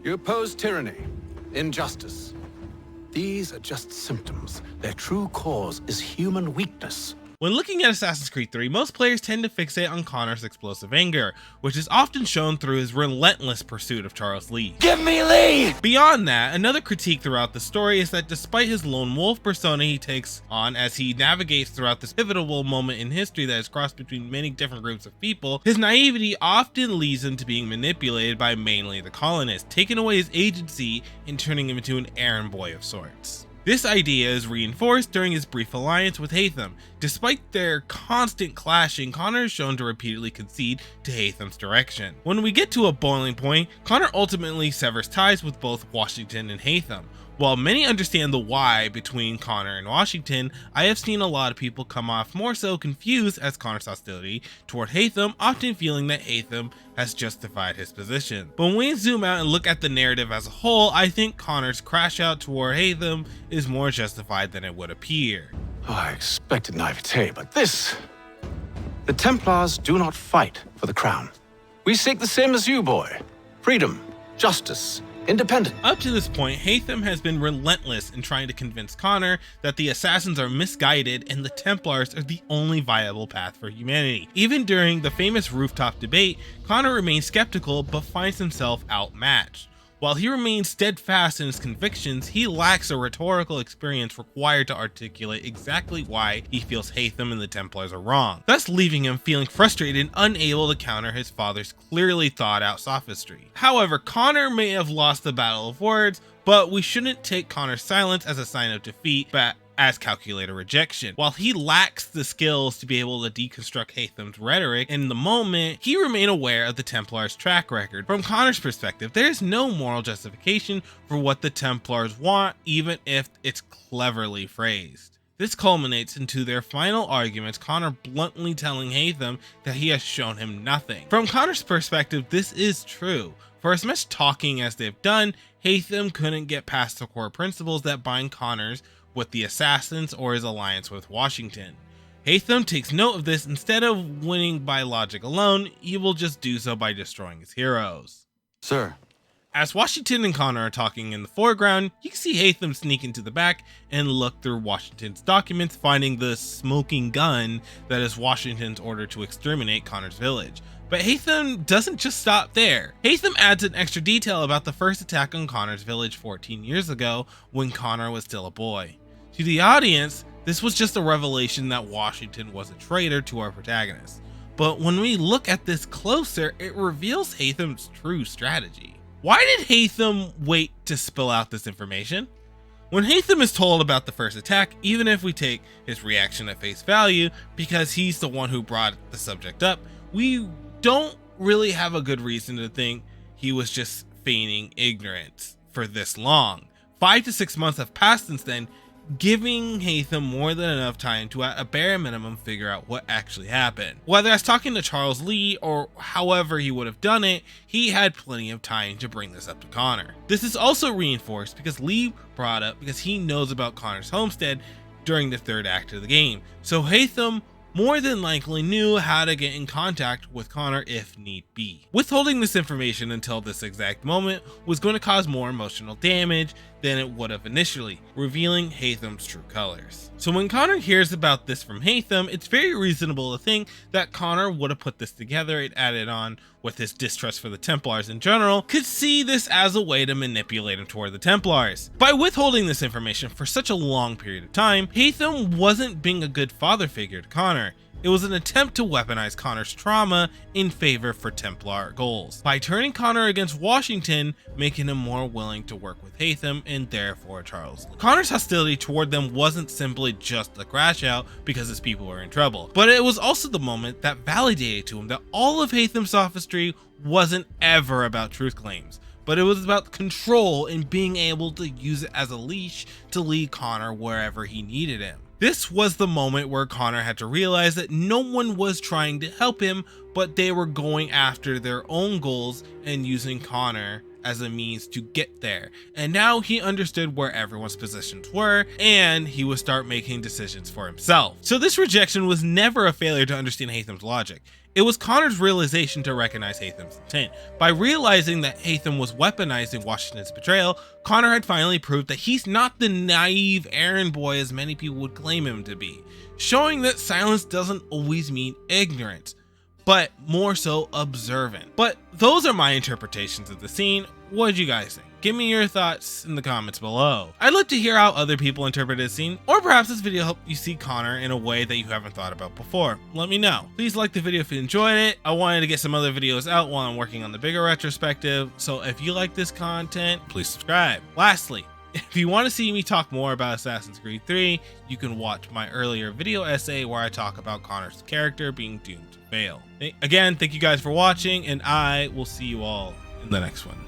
You oppose tyranny, injustice. These are just symptoms. Their true cause is human weakness. When looking at Assassin's Creed 3, most players tend to fixate on Connor's explosive anger, which is often shown through his relentless pursuit of Charles Lee. Give me Lee! Beyond that, another critique throughout the story is that despite his lone wolf persona he takes on as he navigates throughout this pivotal moment in history that is crossed between many different groups of people, his naivety often leads him to being manipulated by mainly the colonists, taking away his agency and turning him into an errand boy of sorts. This idea is reinforced during his brief alliance with Haytham. Despite their constant clashing, Connor is shown to repeatedly concede to Haytham's direction. When we get to a boiling point, Connor ultimately severs ties with both Washington and Haytham. While many understand the why between Connor and Washington, I have seen a lot of people come off more so confused as Connor's hostility toward Haytham, often feeling that Haytham has justified his position. But when we zoom out and look at the narrative as a whole, I think Connor's crash out toward Haytham is more justified than it would appear. Oh, I expected naivete, but this... The Templars do not fight for the crown. We seek the same as you, boy. Freedom, justice, independence. Up to this point, Haytham has been relentless in trying to convince Connor that the assassins are misguided and the Templars are the only viable path for humanity. Even during the famous rooftop debate, Connor remains skeptical but finds himself outmatched. While he remains steadfast in his convictions, he lacks a rhetorical experience required to articulate exactly why he feels Haytham and the Templars are wrong, thus leaving him feeling frustrated and unable to counter his father's clearly thought out sophistry. However, Connor may have lost the battle of words, but we shouldn't take Connor's silence as a sign of defeat, but as calculated rejection. While he lacks the skills to be able to deconstruct Haytham's rhetoric in the moment, he remained aware of the Templars' track record. From Connor's perspective, there is no moral justification for what the Templars want, even if it's cleverly phrased. This culminates into their final arguments, Connor bluntly telling Haytham that he has shown him nothing. From Connor's perspective, this is true. For as much talking as they've done, Haytham couldn't get past the core principles that bind Connor's with the assassins or his alliance with Washington. Haytham takes note of this. Instead of winning by logic alone, he will just do so by destroying his heroes. Sir. As Washington and Connor are talking in the foreground, you can see Haytham sneak into the back and look through Washington's documents, finding the smoking gun that is Washington's order to exterminate Connor's village. But Haytham doesn't just stop there. Haytham adds an extra detail about the first attack on Connor's village 14 years ago when Connor was still a boy. To the audience, this was just a revelation that Washington was a traitor to our protagonist. But when we look at this closer, it reveals Haytham's true strategy. Why did Haytham wait to spill out this information? When Haytham is told about the first attack, even if we take his reaction at face value, because he's the one who brought the subject up, we don't really have a good reason to think he was just feigning ignorance for this long. 5 to 6 months have passed since then, giving Haytham more than enough time to at a bare minimum figure out what actually happened. Whether that's talking to Charles Lee or however he would have done it, he had plenty of time to bring this up to Connor. This is also reinforced because Lee brought up because he knows about Connor's homestead during the third act of the game. So Haytham more than likely knew how to get in contact with Connor if need be. Withholding this information until this exact moment was going to cause more emotional damage than it would have initially, revealing Haytham's true colors. So when Connor hears about this from Haytham, it's very reasonable to think that Connor would have put this together and added on with his distrust for the Templars in general, could see this as a way to manipulate him toward the Templars. By withholding this information for such a long period of time, Haytham wasn't being a good father figure to Connor. It was an attempt to weaponize Connor's trauma in favor for Templar goals, by turning Connor against Washington, making him more willing to work with Haytham and therefore Charles Lee. Connor's hostility toward them wasn't simply just a crash out because his people were in trouble, but it was also the moment that validated to him that all of Haytham's sophistry wasn't ever about truth claims, but it was about control and being able to use it as a leash to lead Connor wherever he needed him. This was the moment where Connor had to realize that no one was trying to help him, but they were going after their own goals and using Connor as a means to get there, and now he understood where everyone's positions were, and he would start making decisions for himself. So this rejection was never a failure to understand Haytham's logic. It was Connor's realization to recognize Haytham's intent. By realizing that Haytham was weaponizing Washington's betrayal, Connor had finally proved that he's not the naive errand boy as many people would claim him to be, showing that silence doesn't always mean ignorance, but more so observant. But those are my interpretations of the scene. What did you guys think? Give me your thoughts in the comments below. I'd like to hear how other people interpret this scene, or perhaps this video helped you see Connor in a way that you haven't thought about before. Let me know. Please like the video if you enjoyed it. I wanted to get some other videos out while I'm working on the bigger retrospective, so if you like this content, please subscribe. Lastly, if you want to see me talk more about Assassin's Creed 3, you can watch my earlier video essay where I talk about Connor's character being doomed to fail. Again, thank you guys for watching, and I will see you all in the next one.